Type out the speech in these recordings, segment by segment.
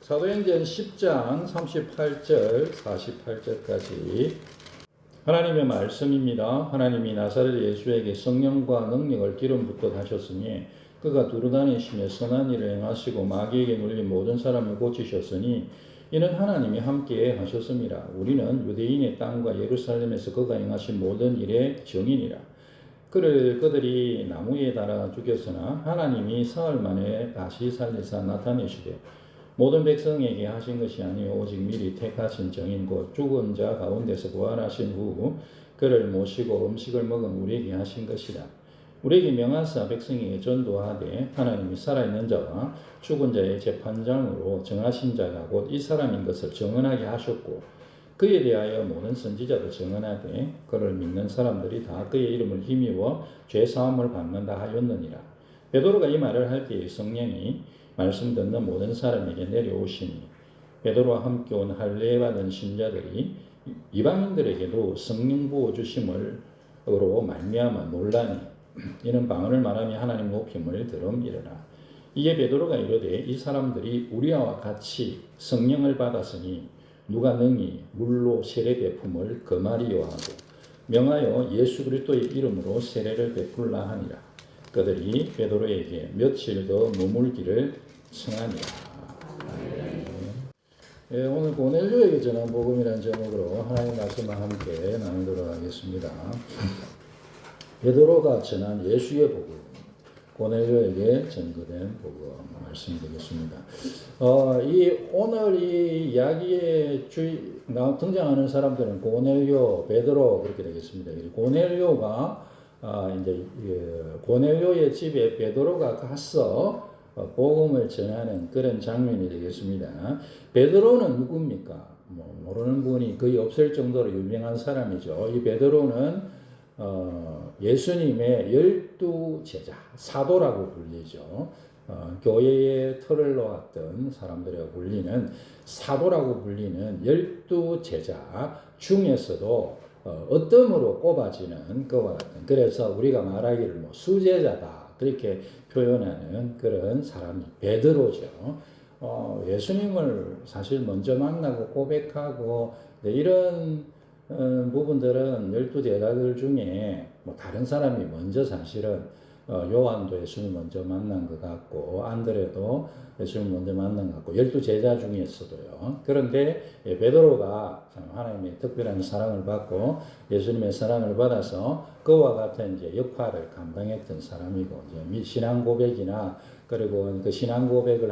사도행전 10장 38절 48절까지 하나님의 말씀입니다. 하나님이 나사렛 예수에게 성령과 능력을 기름 붓듯 하셨으니 그가 두루다니시며 선한 일을 행하시고 마귀에게 눌린 모든 사람을 고치셨으니 이는 하나님이 함께 하셨습니다. 우리는 유대인의 땅과 예루살렘에서 그가 행하신 모든 일의 증인이라. 그들이 나무에 달아 죽였으나 하나님이 사흘 만에 다시 살리사 나타내시되 모든 백성에게 하신 것이 아니요 오직 미리 택하신 정인 곧 죽은 자 가운데서 부활하신 후 그를 모시고 음식을 먹은 우리에게 하신 것이라. 우리에게 명하사 백성에게 전도하되 하나님이 살아있는 자와 죽은 자의 재판장으로 정하신 자가 곧 이 사람인 것을 증언하게 하셨고 그에 대하여 모든 선지자도 증언하되 그를 믿는 사람들이 다 그의 이름을 힘입어 죄사함을 받는다 하였느니라. 베드로가 이 말을 할 때에 성령이 말씀 듣는 모든 사람에게 내려오시니 베드로와 함께 온 할례 받은 신자들이 이방인들에게도 성령 부어 주심으로 말미암아 놀라니 이는 방언을 말하며 하나님 높임을 들음이르라. 이에 베드로가 이르되 이 사람들이 우리와 같이 성령을 받았으니 누가 능히 물로 세례 베품을 금하리요 하고 명하여 예수 그리스도의 이름으로 세례를 베풀라 하니라. 그들이 베드로에게 며칠 더 머물기를 청하니라. 오늘 고넬료에게 전한 복음이라는 제목으로 하나님의 말씀과 함께 나누도록 하겠습니다. 베드로가 전한 예수의 복음, 고넬료에게 전거된 복음 말씀드리겠습니다. 오늘 이 이야기에 등장하는 사람들은 고넬료, 베드로 그렇게 되겠습니다. 고넬료가 고넬료의 집에 베드로가 가서 복음을 전하는 그런 장면이 되겠습니다. 베드로는 누굽니까? 모르는 분이 거의 없을 정도로 유명한 사람이죠. 이 베드로는 예수님의 12제자, 사도라고 불리죠. 교회의 틀을 놓았던 사람들이라고 불리는 사도라고 불리는 12제자 중에서도 어떤 꼽아지는 그와 같은, 그래서 우리가 말하기를 수제자다 그렇게 표현하는 그런 사람이 베드로죠. 예수님을 사실 먼저 만나고 고백하고 이런 부분들은 12제자들 중에 다른 사람이 먼저 사실은 요한도 예수님 먼저 만난 것 같고 안드레도 예수님 먼저 만난 것 같고 12제자 중에서도요. 그런데 베드로가 하나님의 특별한 사랑을 받고 예수님의 사랑을 받아서 그와 같은 이제 역할을 감당했던 사람이고 이제 신앙 고백이나 그리고 그 신앙 고백을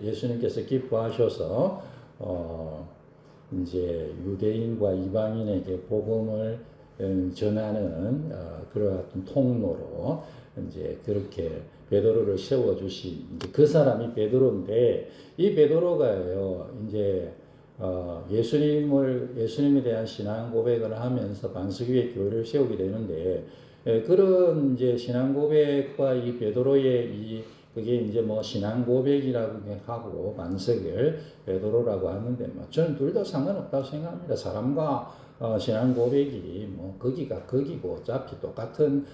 예수님께서 기뻐하셔서 이제 유대인과 이방인에게 복음을 전하는 그런 통로로 이제 그렇게 베드로를 세워주신 그 사람이 베드로인데 이 베드로가요 이제 예수님에 대한 신앙 고백을 하면서 반석 위에 교회를 세우게 되는데 그런 이제 신앙 고백과 이 베드로의 그게 이제 신앙 고백이라고 하고 반석을 베드로라고 하는데 저는 둘 다 상관없다고 생각합니다. 사람과 신앙 고백이 거기가 거기고 어차피 똑같은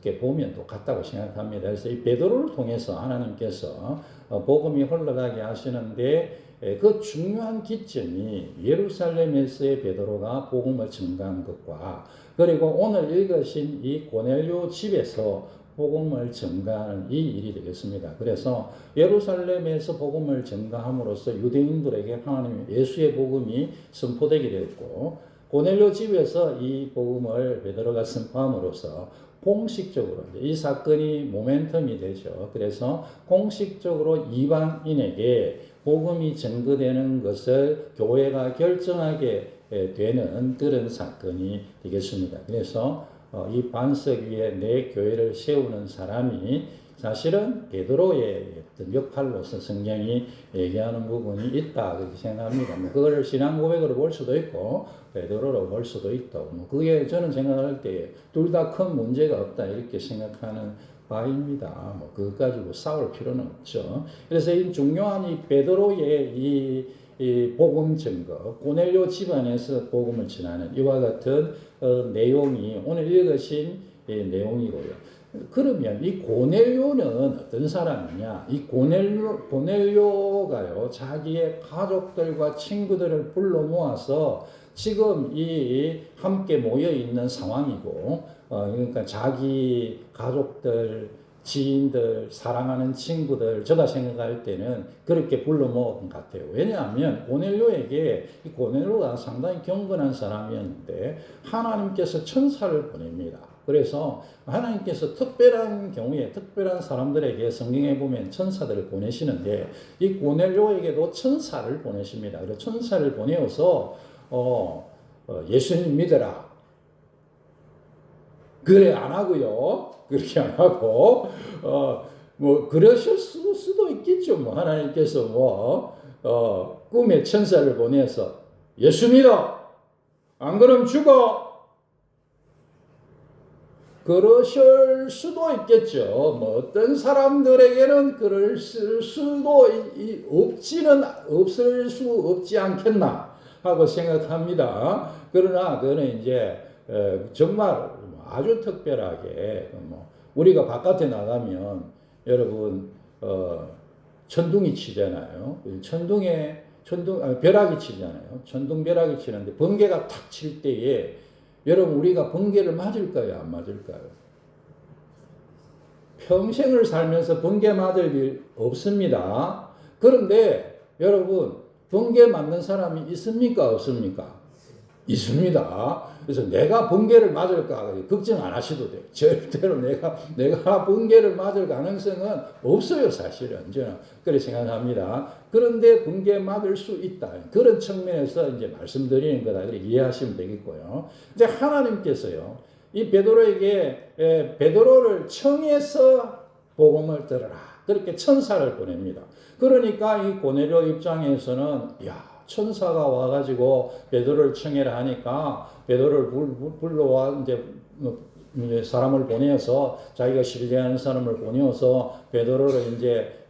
게 보면 똑같다고 생각합니다. 그래서 이 베드로를 통해서 하나님께서 복음이 흘러가게 하시는데 그 중요한 기점이 예루살렘에서의 베드로가 복음을 전가한 것과 그리고 오늘 읽으신 이 고넬료 집에서 복음을 전가하는 이 일이 되겠습니다. 그래서 예루살렘에서 복음을 전가함으로써 유대인들에게 하나님 예수의 복음이 선포되게 되었고 고넬료 집에서 이 복음을 베드로가 선포함으로써 공식적으로 이 사건이 모멘텀이 되죠. 그래서 공식적으로 이방인에게 복음이 전거되는 것을 교회가 결정하게 되는 그런 사건이 되겠습니다. 그래서 이 반석 위에 내 교회를 세우는 사람이 사실은 베드로의 어떤 역할로서 성경이 얘기하는 부분이 있다 그렇게 생각합니다. 그걸 신앙 고백으로 볼 수도 있고 베드로로 볼 수도 있고 그게 저는 생각할 때 둘 다 큰 문제가 없다 이렇게 생각하는 바입니다. 그것 가지고 싸울 필요는 없죠. 그래서 이 중요한 이 베드로의 이 복음 증거, 고넬료 집안에서 복음을 전하는 이와 같은 내용이 오늘 읽으신 내용이고요. 그러면 이 고넬료는 어떤 사람이냐? 이 고넬료가요, 자기의 가족들과 친구들을 불러 모아서 지금 이 함께 모여 있는 상황이고, 그러니까 자기 가족들, 지인들, 사랑하는 친구들, 제가 생각할 때는 그렇게 불러 모은 것 같아요. 왜냐하면 고넬료에게, 이 고넬료가 상당히 경건한 사람이었는데 하나님께서 천사를 보냅니다. 그래서 하나님께서 특별한 경우에 특별한 사람들에게 성경에 보면 천사들을 보내시는데 이 고넬료에게도 천사를 보내십니다. 그래서 천사를 보내어서 예수님 믿어라. 그래 안 하고요. 그렇게 안 하고 뭐 그러실 수도 있겠죠. 뭐 하나님께서 꿈에 천사를 보내서 예수 믿어. 안 그럼 죽어. 그러실 수도 있겠죠. 뭐 어떤 사람들에게는 그럴 수도 없을 수 없지 않겠나 하고 생각합니다. 그러나 그는 이제 정말 아주 특별하게 우리가 바깥에 나가면 여러분 천둥이 치잖아요. 벼락이 치잖아요. 천둥 벼락이 치는데 번개가 탁 칠 때에 여러분 우리가 번개를 맞을까요? 안 맞을까요? 평생을 살면서 번개 맞을 일 없습니다. 그런데 여러분 번개 맞는 사람이 있습니까? 없습니까? 있습니다. 그래서 내가 번개를 맞을까 걱정 안 하셔도 돼요. 절대로 내가 번개를 맞을 가능성은 없어요, 사실은. 저는 그렇게 생각합니다. 그런데 번개 맞을 수 있다. 그런 측면에서 이제 말씀드리는 거다. 그렇게 이해하시면 되겠고요. 이제 하나님께서요, 이 베드로에게 베드로를 청해서 복음을 들어라. 그렇게 천사를 보냅니다. 그러니까 이 고넬료 입장에서는 천사가 와가지고 베드로를 청해라 하니까 베드로를 불러와 이제 사람을 보내어서 자기가 신뢰하는 사람을 보내어서 베드로를 이제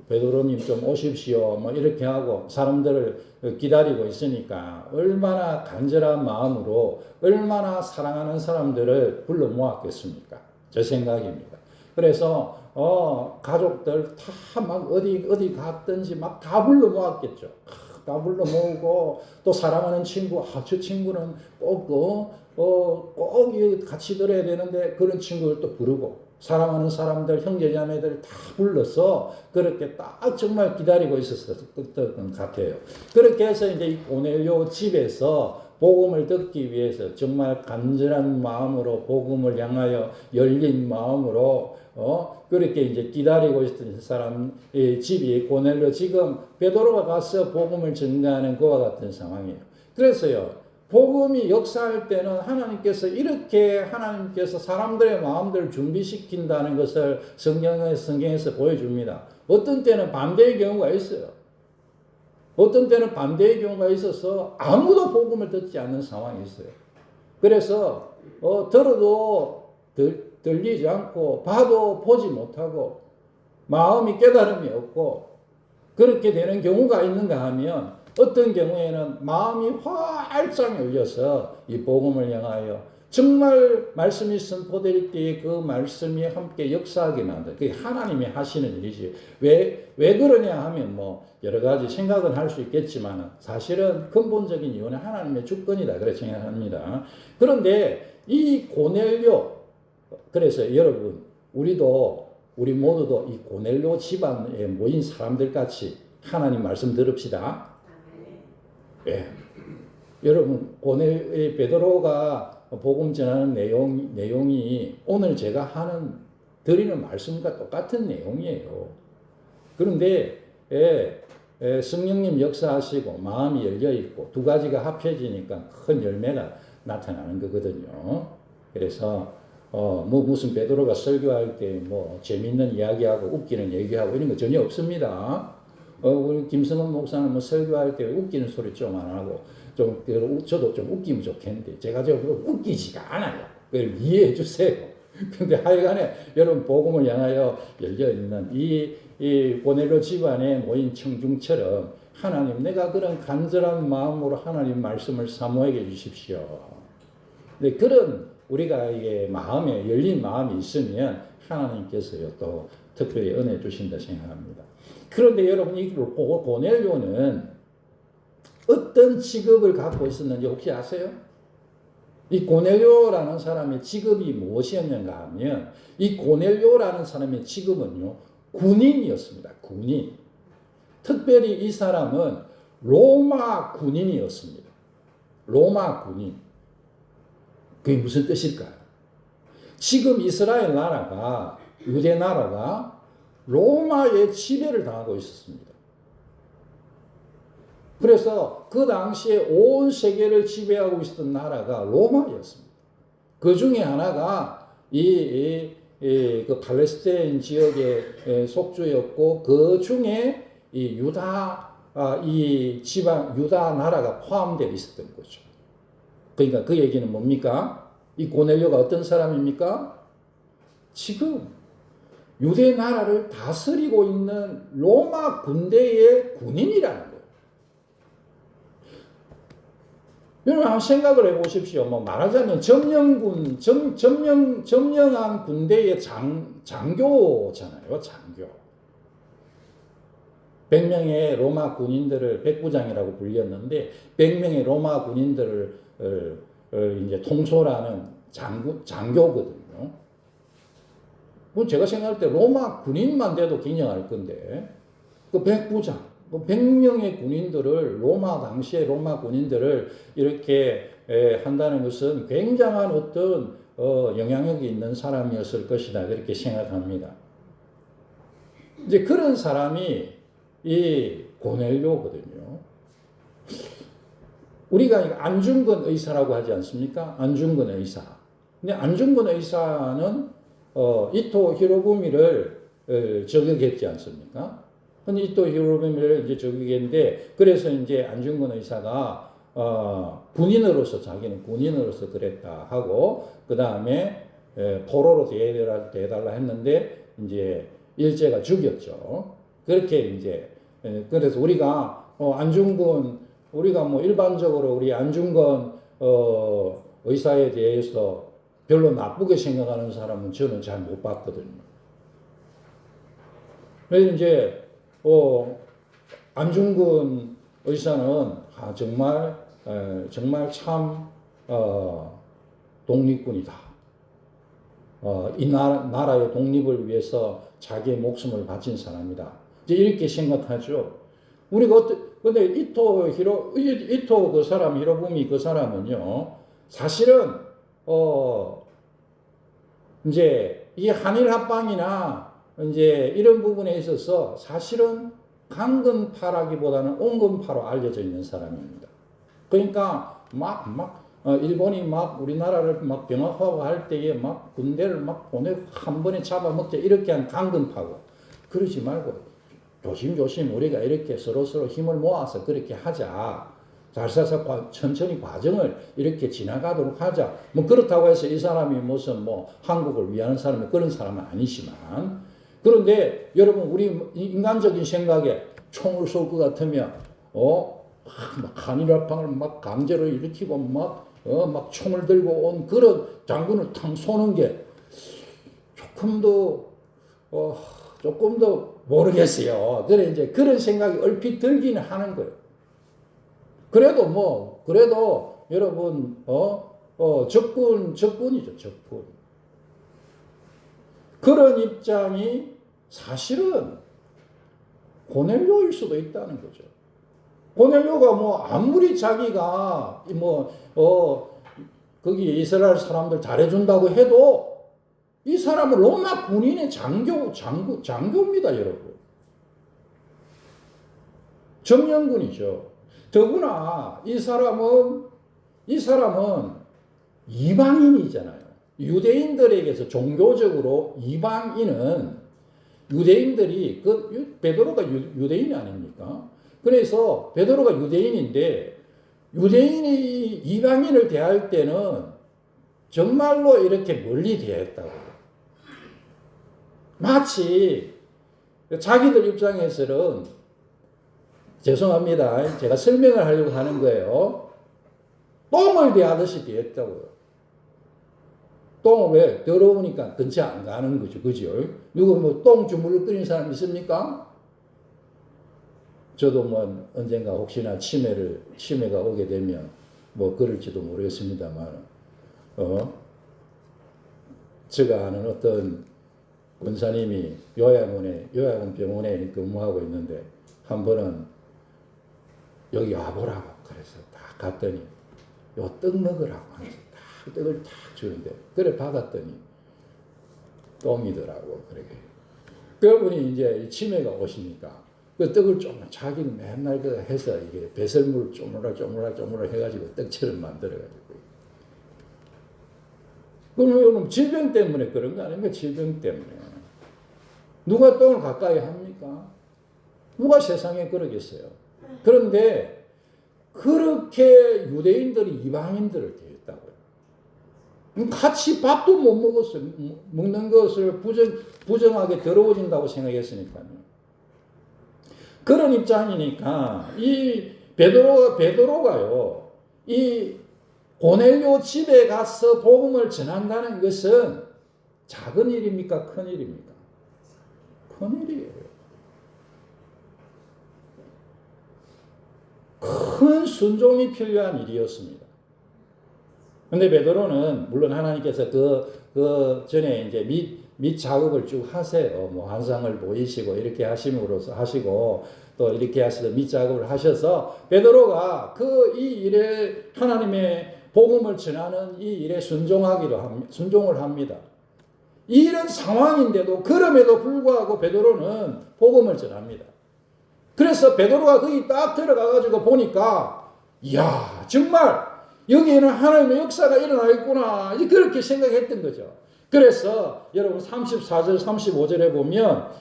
베드로님 좀 오십시오 뭐 이렇게 하고 사람들을 기다리고 있으니까 얼마나 간절한 마음으로 얼마나 사랑하는 사람들을 불러 모았겠습니까? 제 생각입니다. 그래서 가족들 다 막 어디 갔든지 막 다 불러 모았겠죠. 다 불러 모으고 또 사랑하는 친구, 저 친구는 꼭 같이 들어야 되는데 그런 친구를 또 부르고 사랑하는 사람들, 형제자매들 다 불러서 그렇게 딱 정말 기다리고 있었던 것 같아요. 그렇게 해서 이제 이 고넬료 집에서 복음을 듣기 위해서 정말 간절한 마음으로 복음을 향하여 열린 마음으로 그렇게 이제 기다리고 있던 사람의 집이 고넬료 지금 베드로가 가서 복음을 전가하는 그와 같은 상황이에요. 그래서요. 복음이 역사할 때는 하나님께서 사람들의 마음들을 준비시킨다는 것을 성경에서 보여줍니다. 어떤 때는 반대의 경우가 있어요. 어떤 때는 반대의 경우가 있어서 아무도 복음을 듣지 않는 상황이 있어요. 그래서 들어도 들리지 않고 봐도 보지 못하고 마음이 깨달음이 없고 그렇게 되는 경우가 있는가 하면 어떤 경우에는 마음이 활짝 열려서 이 복음을 향하여 정말 말씀이 선포될 때에 그 말씀이 함께 역사하게 만든 그게 하나님이 하시는 일이지. 왜 그러냐 하면 뭐 여러 가지 생각은 할 수 있겠지만 사실은 근본적인 이유는 하나님의 주권이다 그렇게 생각합니다. 그런데 이 고넬료 그래서 여러분 우리 모두도 이 고넬료 집안에 모인 사람들 같이 하나님 말씀 들읍시다. 예. 여러분 베드로가 복음 전하는 내용이 오늘 제가 드리는 말씀과 똑같은 내용이에요. 그런데 성령님 역사하시고 마음이 열려 있고 두 가지가 합해지니까 큰 열매가 나타나는 거거든요. 그래서 무슨 베드로가 설교할 때 재밌는 이야기하고 웃기는 얘기하고 이런 거 전혀 없습니다. 우리 김성원 목사는 설교할 때 웃기는 소리 좀 안 하고 저도 좀 웃기면 좋겠는데 제가 웃기지가 않아요. 그걸 이해해 주세요. 근데 하여간에 여러분 복음을 향하여 열려있는 이 고넬료 집안에 모인 청중처럼 하나님 내가 그런 간절한 마음으로 하나님 말씀을 사모하게 해주십시오. 네, 그런 우리가 이게 마음에 열린 마음이 있으면 하나님께서요 또 특별히 은혜 주신다 생각합니다. 그런데 여러분 이걸 보고 고넬료는 어떤 직업을 갖고 있었는지 혹시 아세요? 이 고넬료라는 사람의 직업이 무엇이었는가 하면 이 고넬료라는 사람의 직업은요 군인이었습니다. 군인. 특별히 이 사람은 로마 군인이었습니다. 로마 군인. 그게 무슨 뜻일까요? 지금 이스라엘 나라가 유대 나라가 로마의 지배를 당하고 있었습니다. 그래서 그 당시에 온 세계를 지배하고 있었던 나라가 로마였습니다. 그 중에 하나가 그 팔레스타인 지역의 속주였고 그 중에 이 유다 이 지방 유다 나라가 포함되어 있었던 거죠. 그러니까 그 얘기는 뭡니까? 이 고넬료가 어떤 사람입니까? 지금 유대 나라를 다스리고 있는 로마 군대의 군인이라는 거예요. 여러분 한번 생각을 해보십시오. 뭐 말하자면 점령한 군대의 장교잖아요. 장교. 100명의 로마 군인들을 백부장이라고 불렸는데 100명의 로마 군인들을 이제 통솔하는 장교거든요. 뭐 제가 생각할 때 로마 군인만 돼도 긴장할 건데 그 백부장, 그 100명의 군인들을 당시의 로마 군인들을 이렇게 한다는 것은 굉장한 어떤 영향력이 있는 사람이었을 것이다 그렇게 생각합니다. 이제 그런 사람이 이 고넬료거든요. 우리가 안중근 의사라고 하지 않습니까? 안중근 의사. 근데 안중근 의사는 이토 히로부미를 저격했지 않습니까? 근데 이토 히로부미를 이제 저격했는데 그래서 이제 안중근 의사가 군인으로서 자기는 군인으로서 그랬다 하고 그 다음에 포로로 대해달라 했는데 이제 일제가 죽였죠. 그렇게 이제 그래서 우리가 안중근 우리가 뭐 일반적으로 우리 안중근 의사에 대해서 별로 나쁘게 생각하는 사람은 저는 잘 못 봤거든요. 그래서 이제 안중근 의사는 정말 참 독립군이다. 이 나라의 독립을 위해서 자기의 목숨을 바친 사람이다. 이제 이렇게 생각하죠. 우리가 근데 이토 그 사람 히로부미 그 사람은요 사실은 이제 이 한일 합방이나 이제 이런 부분에 있어서 사실은 강근파라기보다는 온건파로 알려져 있는 사람입니다. 그러니까 일본이 우리나라를 병합하고 할 때에 군대를 보내고 한 번에 잡아먹자 이렇게 한 강근파고 그러지 말고 조심조심 우리가 이렇게 서로서로 힘을 모아서 그렇게 하자. 살살살 천천히 과정을 이렇게 지나가도록 하자. 뭐 그렇다고 해서 이 사람이 무슨 한국을 위하는 사람이 그런 사람은 아니지만 그런데 여러분 우리 인간적인 생각에 총을 쏠 것 같으면 한일합방을 강제로 일으키고 총을 들고 온 그런 장군을 탕 쏘는 게 조금 더 모르겠어요. 그래 이제 그런 생각이 얼핏 들기는 하는 거예요. 그래도 여러분 적군이죠, 적군. 그런 입장이 사실은 고넬료일 수도 있다는 거죠. 고넬료가 아무리 자기가 거기 이스라엘 사람들 잘해준다고 해도 이 사람은 로마 군인의 장교입니다, 여러분. 점령군이죠. 더구나 이 사람은 이방인이잖아요. 유대인들에게서 종교적으로 이방인은 유대인들이 베드로가 유대인 아닙니까? 그래서 베드로가 유대인인데 유대인이 이방인을 대할 때는 정말로 이렇게 멀리 대했다고. 마치 자기들 입장에서는 죄송합니다. 제가 설명을 하려고 하는 거예요. 똥을 대하듯이 대했다고요. 똥을 왜? 더러우니까 근처 안 가는 거죠. 그죠? 누구 뭐 똥 주물러 끓인 사람 있습니까? 저도 뭐 언젠가 혹시나 치매가 오게 되면 뭐 그럴지도 모르겠습니다만, 제가 아는 어떤 권사님이 요양병원에 근무하고 있는데 한 번은 여기 와보라고 그래서 딱 갔더니 요 떡 먹으라고 하면서 딱 떡을 딱 주는데 그래 받았더니 똥이더라고. 그렇게 그분이 이제 치매가 오시니까 그 떡을 좀 자기는 맨날 그 해서 이게 배설물 쪼물락 해가지고 떡처럼 만들어가지고. 그럼 질병 때문에 그런 거 아닙니까? 질병 때문에. 누가 똥을 가까이 합니까? 누가 세상에 그러겠어요? 그런데 그렇게 유대인들이 이방인들을 대했다고요. 같이 밥도 못 먹었어요. 먹는 것을 부정하게 더러워진다고 생각했으니까요. 그런 입장이니까 이 베드로가요. 이 고넬료 집에 가서 복음을 전한다는 것은 작은 일입니까? 큰 일입니까? 큰 일이에요. 큰 순종이 필요한 일이었습니다. 근데 베드로는 물론 하나님께서 그 전에 이제 밑 작업을 쭉 하세요. 뭐 환상을 보이시고 이렇게 하심으로써 하시고 또 이렇게 하셔서 밑 작업을 하셔서 베드로가 이 일에 하나님의 복음을 전하는 이 일에 순종을 합니다. 이런 상황인데도 그럼에도 불구하고 베드로는 복음을 전합니다. 그래서 베드로가 거기 딱 들어가가지고 보니까 이야 정말 여기에는 하나님의 역사가 일어나겠구나 그렇게 생각했던 거죠. 그래서 여러분 34절 35절에 보면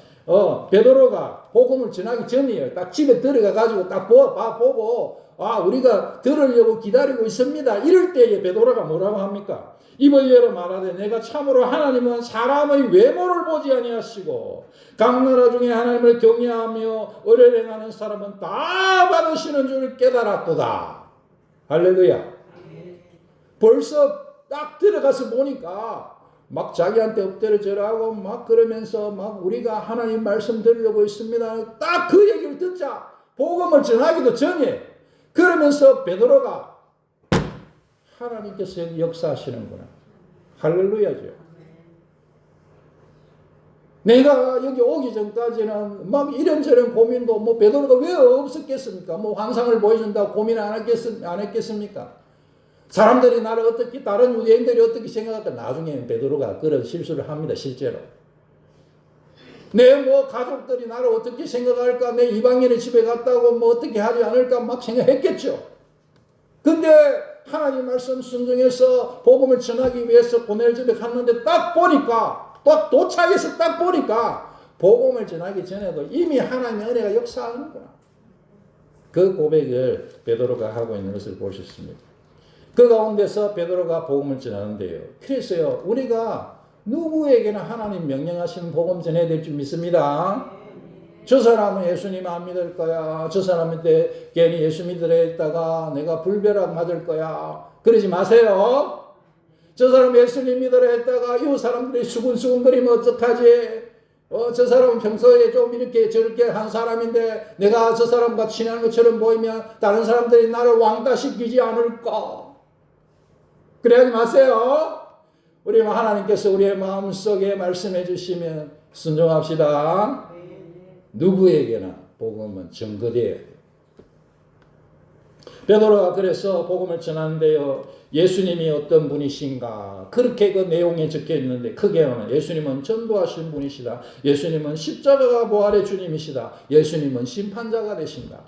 베드로가 복음을 전하기 전이에요. 딱 집에 들어가가지고 딱 보고 우리가 들으려고 기다리고 있습니다. 이럴 때에 베드로가 뭐라고 합니까? 입을 열어 말하되 내가 참으로 하나님은 사람의 외모를 보지 아니하시고 각 나라 중에 하나님을 경외하며 의를 행하는 사람은 다 받으시는 줄 깨달았도다. 할렐루야. 벌써 딱 들어가서 보니까 막 자기한테 엎드려 절하고 막 그러면서 막 우리가 하나님 말씀 들으려고 있습니다. 딱 그 얘기를 듣자 복음을 전하기도 전에 그러면서 베드로가 하나님께서 역사하시는구나. 할렐루야죠. 내가 여기 오기 전까지는 막 이런저런 고민도 뭐 베드로도 왜 없었겠습니까? 뭐 환상을 보여준다고 고민 안 했겠습니까? 사람들이 나를 어떻게 다른 유대인들이 어떻게 생각할까? 나중에 베드로가 그런 실수를 합니다. 실제로. 내 뭐 가족들이 나를 어떻게 생각할까? 내 이방인의 집에 갔다고 뭐 어떻게 하지 않을까? 막 생각했겠죠. 근데 하나님 말씀 순종해서 복음을 전하기 위해서 고넬 집에 갔는데 딱 보니까 또 도착해서 딱 보니까 복음을 전하기 전에도 이미 하나님의 은혜가 역사하는구나. 그 고백을 베드로가 하고 있는 것을 보셨습니다. 그 가운데서 베드로가 복음을 전하는데요. 그래서요, 우리가 누구에게나 하나님 명령하신 복음 전해야 될 줄 믿습니다. 저 사람은 예수님 안 믿을 거야. 저 사람한테 괜히 예수 믿으려 했다가 내가 불벼락 맞을 거야. 그러지 마세요. 저 사람 예수님 믿으려 했다가 이 사람들이 수군수군거리면 어떡하지? 저 사람은 평소에 좀 이렇게 저렇게 한 사람인데 내가 저 사람과 친한 것처럼 보이면 다른 사람들이 나를 왕따시키지 않을까? 그래 하지 마세요. 우리 하나님께서 우리의 마음속에 말씀해 주시면 순종합시다. 누구에게나 복음은 증거되어야 돼요. 베드로가 그래서 복음을 전하는데요. 예수님이 어떤 분이신가? 그렇게 그 내용에 적혀 있는데 크게는 예수님은 전도하신 분이시다. 예수님은 십자가가 부활의 주님이시다. 예수님은 심판자가 되신다.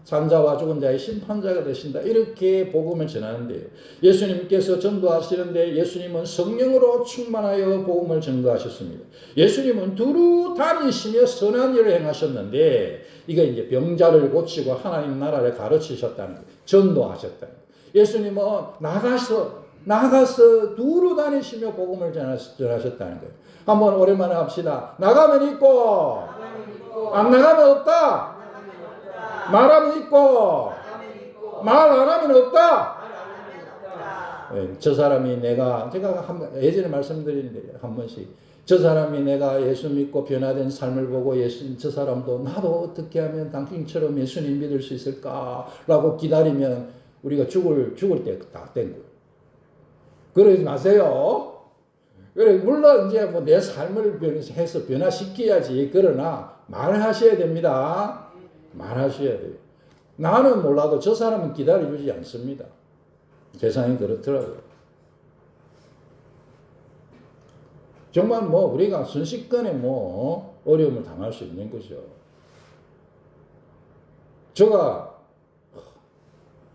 산자와 죽은 자의 심판자가 되신다. 이렇게 복음을 전하는데요. 예수님께서 전도하시는데 예수님은 성령으로 충만하여 복음을 전도하셨습니다. 예수님은 두루 다니시며 선한 일을 행하셨는데 이게 이제 병자를 고치고 하나님 나라를 가르치셨다는 거예요. 전도하셨다는 거예요. 예수님은 나가서 두루 다니시며 복음을 전하셨다는 거예요. 한번 오랜만에 합시다. 나가면 있고 안 나가면 없다. 말하면 있고 말 안 하면 없다. 저 사람이 제가 예전에 말씀드리는데 한 번씩 저 사람이 내가 예수 믿고 변화된 삶을 보고 저 사람도 나도 어떻게 하면 당신처럼 예수님 믿을 수 있을까라고 기다리면 우리가 죽을 때 다 된 거예요. 그러지 마세요. 그래, 물론 이제 뭐 내 삶을 해서 변화시켜야지. 그러나 말하셔야 됩니다. 말하셔야 돼요. 나는 몰라도 저 사람은 기다려주지 않습니다. 세상이 그렇더라고요. 정말 뭐 우리가 순식간에 뭐 어려움을 당할 수 있는 거죠. 제가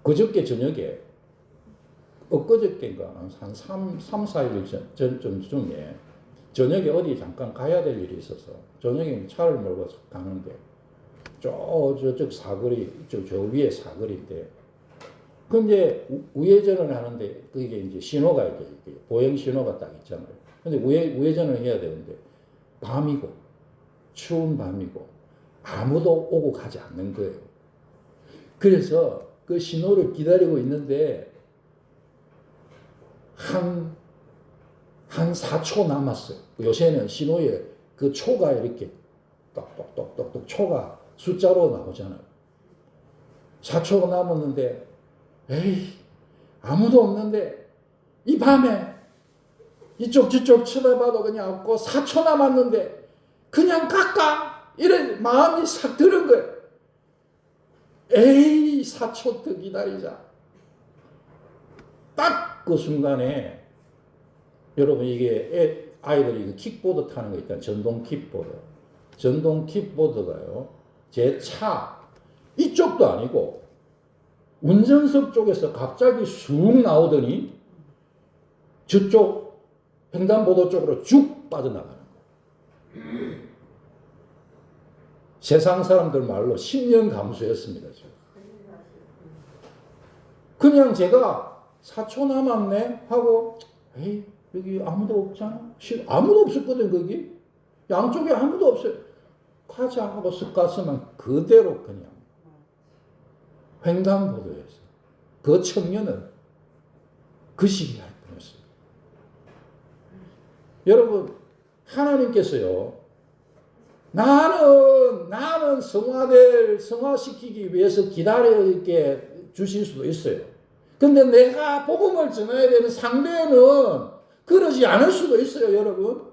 그저께 저녁에 엊그저께인가 한 4일 전쯤에 저녁에 어디 잠깐 가야 될 일이 있어서 저녁에 차를 몰고 가는데 저쪽 사거리 저 위에 사거리인데 근데 우회전을 하는데 그게 이제 신호가 이제 보행 신호가 딱 있잖아요. 근데 우회전을 해야 되는데 밤이고 추운 밤이고 아무도 오고 가지 않는 거예요. 그래서 그 신호를 기다리고 있는데 한 4초 남았어요. 요새는 신호에 그 초가 이렇게 똑똑똑똑 초가 숫자로 나오잖아요. 4초가 남았는데 에이 아무도 없는데 이 밤에 이쪽 저쪽 쳐다봐도 그냥 없고 4초 남았는데 그냥 갈까? 이런 마음이 싹 드는 거예요. 에이 4초 더 기다리자. 딱 그 순간에 여러분 이게 아이들이 킥보드 타는 거 있잖아요. 전동 킥보드. 전동 킥보드가요. 제 차 이쪽도 아니고 운전석 쪽에서 갑자기 쑥 나오더니 저쪽 횡단보도 쪽으로 쭉 빠져나가는 거예요. 세상 사람들 말로 10년 감수했습니다. 그냥 제가 4초 남았네 하고 에이 여기 아무도 없잖아. 아무도 없었거든 거기. 양쪽에 아무도 없어요. 가자 하고 쓱 갔으면 그대로 그냥 횡단보도에서 그 청년은 그 시기에 할 뻔했어요. 여러분 하나님께서요 나는 성화시키기 위해서 기다려 있게 주실 수도 있어요. 근데 내가 복음을 전해야 되는 상대는 그러지 않을 수도 있어요, 여러분.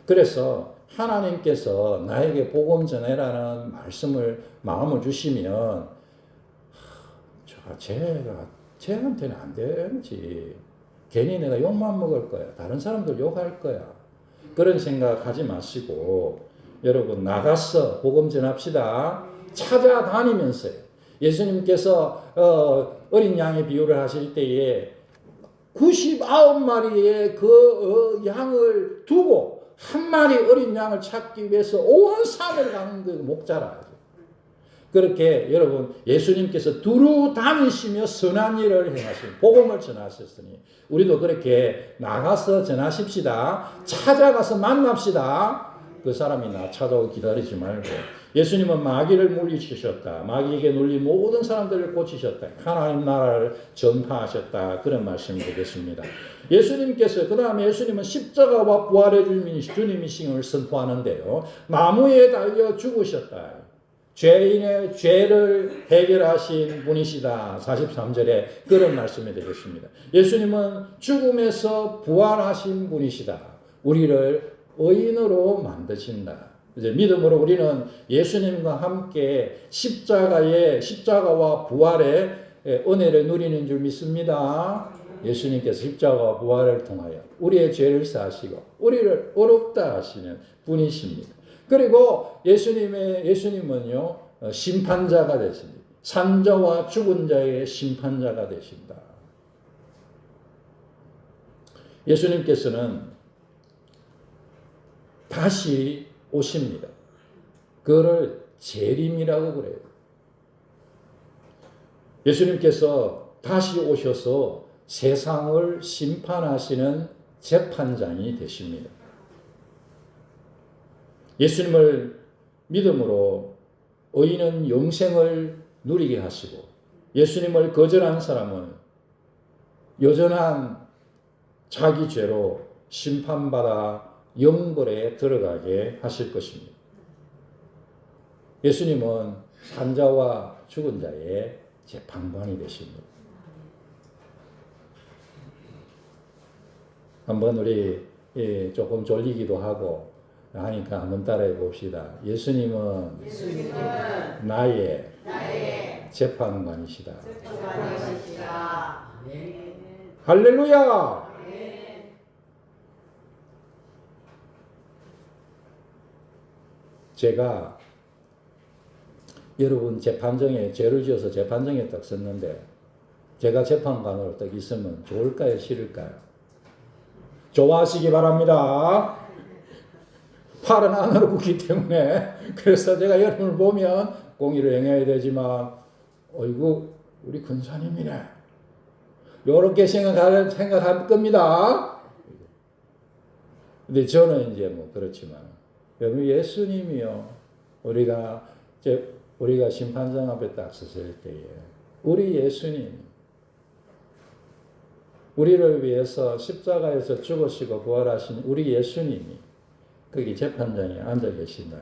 그래서 하나님께서 나에게 복음 전해라는 마음을 주시면 쟤한테는 안 되지. 괜히 내가 욕만 먹을 거야. 다른 사람들 욕할 거야. 그런 생각하지 마시고 여러분 나가서 복음 전합시다. 찾아다니면서요. 예수님께서 어린 양의 비유를 하실 때에 99마리의 그 양을 두고 한 마리 어린 양을 찾기 위해서 온 산을 가는 그 목자라. 그렇게 여러분 예수님께서 두루 다니시며 선한 일을 행하시고 복음을 전하셨으니 우리도 그렇게 나가서 전하십시다. 찾아가서 만납시다. 그 사람이 나 찾아오고 기다리지 말고 예수님은 마귀를 물리치셨다. 마귀에게 눌린 모든 사람들을 고치셨다. 하나님 나라를 전파하셨다. 그런 말씀이 되겠습니다. 예수님께서 그 다음에 예수님은 십자가와 부활의 주님이심을 선포하는데요. 나무에 달려 죽으셨다. 죄인의 죄를 해결하신 분이시다. 43절에 그런 말씀이 되겠습니다. 예수님은 죽음에서 부활하신 분이시다. 우리를 의인으로 만드신다. 이제 믿음으로 우리는 예수님과 함께 십자가와 부활의 은혜를 누리는 줄 믿습니다. 예수님께서 십자가와 부활을 통하여 우리의 죄를 사하시고 우리를 어렵다 하시는 분이십니다. 그리고 예수님은요 심판자가 되십니다. 산자와 죽은 자의 심판자가 되신다. 예수님께서는 다시 오십니다. 그거를 재림이라고 그래요. 예수님께서 다시 오셔서 세상을 심판하시는 재판장이 되십니다. 예수님을 믿음으로 의인은 영생을 누리게 하시고 예수님을 거절한 사람은 여전한 자기 죄로 심판받아 영벌에 들어가게 하실 것입니다. 예수님은 산자와 죽은 자의 재판관이 되십니다. 한번 우리 조금 졸리기도 하고 하니까 한번 따라해 봅시다. 예수님은 나의 재판관이시다. 할렐루야! 제가 여러분 재판정에 죄를 지어서 재판정에 딱 섰는데 제가 재판관으로 딱 있으면 좋을까요? 싫을까요? 좋아하시기 바랍니다. 팔은 안으로 굽기 때문에 그래서 제가 여러분을 보면 공의를 행해야 되지만 어이구 우리 근사님이네 요렇게 생각할 겁니다. 근데 저는 이제 뭐 그렇지만 여러분 예수님이요 우리가 심판장 앞에 딱 섰을 때에 우리 예수님 우리를 위해서 십자가에서 죽으시고 부활하신 우리 예수님이 거기 재판장에 앉아 계신다.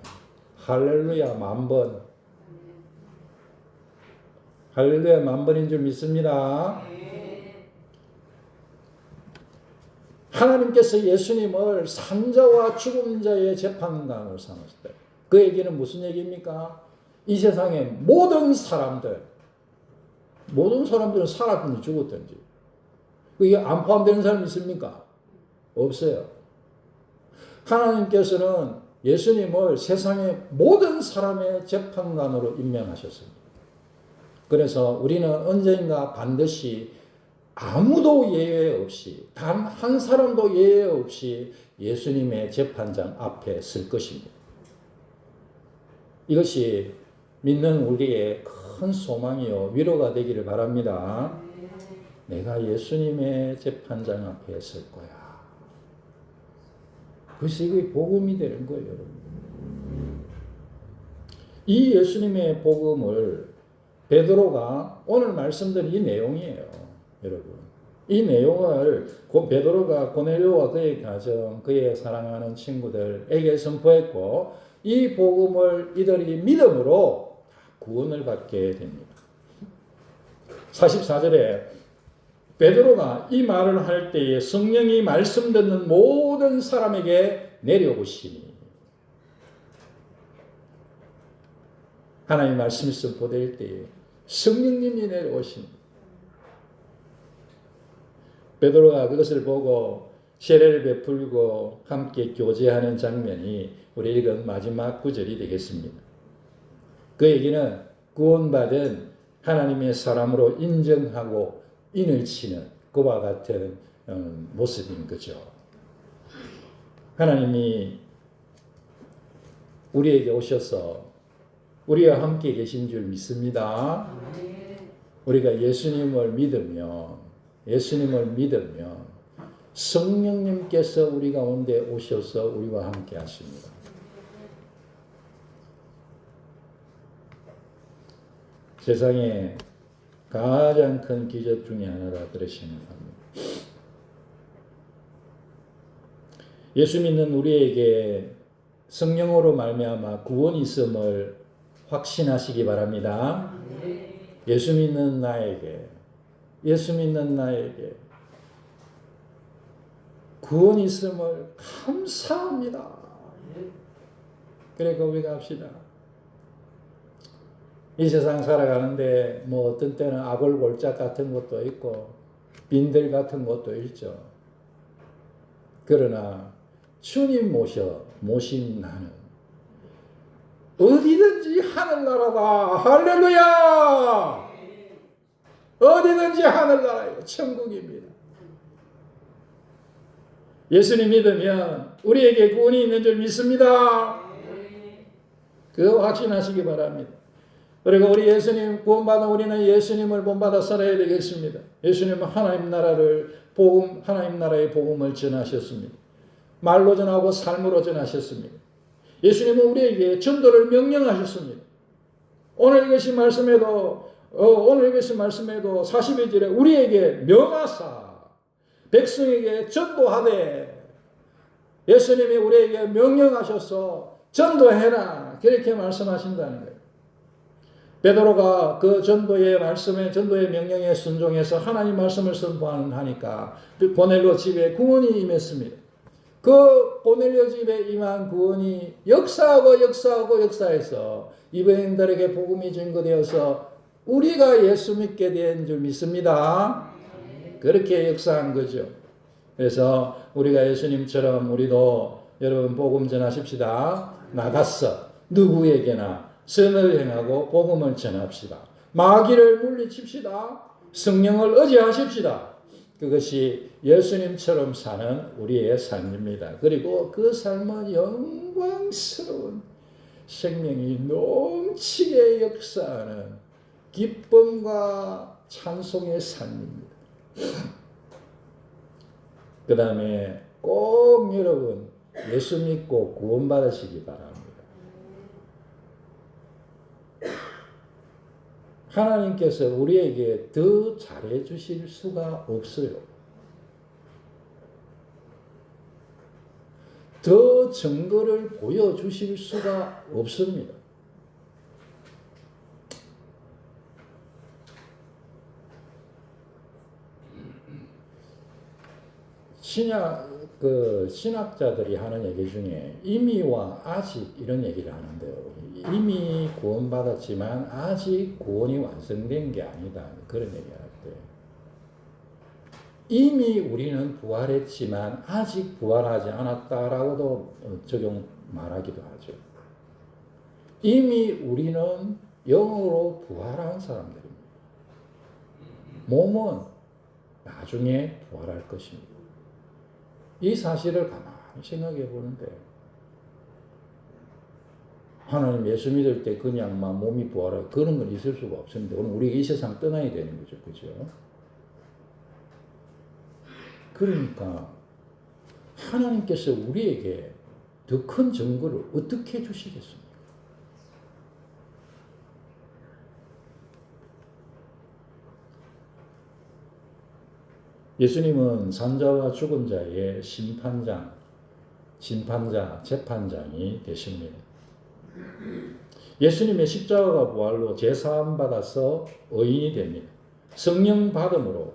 할렐루야 만번. 할렐루야 만번인 줄 믿습니다. 하나님께서 예수님을 산자와 죽은 자의 재판관으로 삼으셨다. 그 얘기는 무슨 얘기입니까? 이 세상의 모든 사람들은 살았든지 죽었든지 그게 안 포함되는 사람이 있습니까? 없어요. 하나님께서는 예수님을 세상의 모든 사람의 재판관으로 임명하셨습니다. 그래서 우리는 언젠가 반드시 아무도 예외 없이 단 한 사람도 예외 없이 예수님의 재판장 앞에 설 것입니다. 이것이 믿는 우리의 큰 소망이요 위로가 되기를 바랍니다. 내가 예수님의 재판장 앞에 설 거야. 그래서 이게 복음이 되는 거예요, 여러분. 이 예수님의 복음을 베드로가 오늘 말씀드린 이 내용이에요, 여러분. 이 내용을 베드로가 고넬료와 그의 가정, 그의 사랑하는 친구들에게 선포했고 이 복음을 이들이 믿음으로 구원을 받게 됩니다. 44절에 베드로가 이 말을 할 때에 성령이 말씀 듣는 모든 사람에게 내려오시니 하나님의 말씀이 선포될 때에 성령님이 내려오시니 베드로가 그것을 보고 세례를 베풀고 함께 교제하는 장면이 우리 읽은 마지막 구절이 되겠습니다. 그 얘기는 구원받은 하나님의 사람으로 인정하고 인을 치는 그와 같은 모습인 거죠. 하나님이 우리에게 오셔서 우리와 함께 계신 줄 믿습니다. 우리가 예수님을 믿으면 성령님께서 우리 가운데 오셔서 우리와 함께 하십니다. 세상에 가장 큰 기적 중에 하나라 그러시는 겁니다. 예수 믿는 우리에게 성령으로 말미암아 구원이 있음을 확신하시기 바랍니다. 예수 믿는 나에게 구원이 있음을 감사합니다. 그래 고백합시다. 합시다. 이 세상 살아가는데 뭐 어떤 때는 아골골짝 같은 것도 있고 빈들 같은 것도 있죠. 그러나 주님 모신 나는 어디든지 하늘나라다. 할렐루야! 어디든지 하늘나라예요. 천국입니다. 예수님 믿으면 우리에게 구원이 있는 줄 믿습니다. 그거 확신하시기 바랍니다. 그리고 우리 예수님 구원받은 우리는 예수님을 본받아 살아야 되겠습니다. 예수님은 하나님 나라의 복음을 전하셨습니다. 말로 전하고 삶으로 전하셨습니다. 예수님은 우리에게 전도를 명령하셨습니다. 오늘 이것이 말씀에도 42절에 우리에게 명하사 백성에게 전도하되 예수님이 우리에게 명령하셔서 전도해라 그렇게 말씀하신다는 거예요. 베드로가 그 전도의 말씀에 전도의 명령에 순종해서 하나님 말씀을 선포하니까 그 고넬료 집에 구원이 임했습니다. 그 고넬료 집에 임한 구원이 역사해서 이방인들에게 복음이 증거되어서 우리가 예수 믿게 된 줄 믿습니다. 그렇게 역사한 거죠. 그래서 우리가 예수님처럼 우리도 여러분 복음 전하십시다. 나가서 누구에게나 선을 행하고 복음을 전합시다. 마귀를 물리칩시다. 성령을 의지하십시다. 그것이 예수님처럼 사는 우리의 삶입니다. 그리고 그 삶은 영광스러운 생명이 넘치게 역사하는 기쁨과 찬송의 삶입니다. 그 다음에 꼭 여러분 예수 믿고 구원받으시기 바랍니다. 하나님께서 우리에게 더 잘해 주실 수가 없어요. 더 증거를 보여주실 수가 없습니다. 신학자들이 하는 얘기 중에 이미와 아직 이런 얘기를 하는데요. 이미 구원받았지만 아직 구원이 완성된 게 아니다. 그런 얘기를 할 때. 이미 우리는 부활했지만 아직 부활하지 않았다라고도 말하기도 하죠. 이미 우리는 영으로 부활한 사람들입니다. 몸은 나중에 부활할 것입니다. 이 사실을 가만히 생각해 보는데 하나님 예수 믿을 때 그냥만 몸이 부활하고 그런 건 있을 수가 없습니다. 오늘 우리가 이 세상 떠나야 되는 거죠. 그죠? 그러니까 하나님께서 우리에게 더 큰 증거를 어떻게 주시겠습니까? 예수님은 산자와 죽은 자의 재판장이 되십니다. 예수님의 십자가가 부활로 제사함 받아서 의인이 됩니다. 성령 받음으로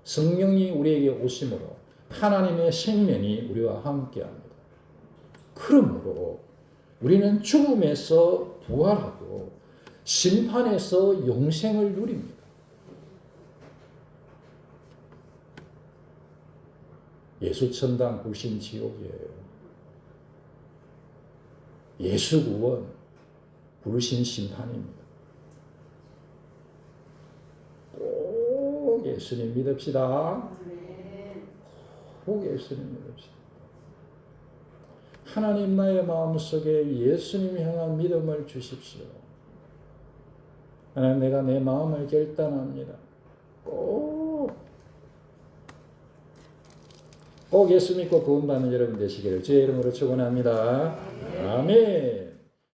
성령이 우리에게 오심으로 하나님의 생명이 우리와 함께합니다. 그러므로 우리는 죽음에서 부활하고 심판에서 영생을 누립니다. 예수 천당 불신 지옥이에요. 예수 구원 불신 심판입니다. 꼭 예수님 믿읍시다. 꼭 예수님 믿읍시다. 하나님 나의 마음속에 예수님 향한 믿음을 주십시오. 하나님 내가 내 마음을 결단합니다. 꼭 예수 믿고 구원받는 여러분 되시기를 주의 이름으로 축원합니다. 아멘.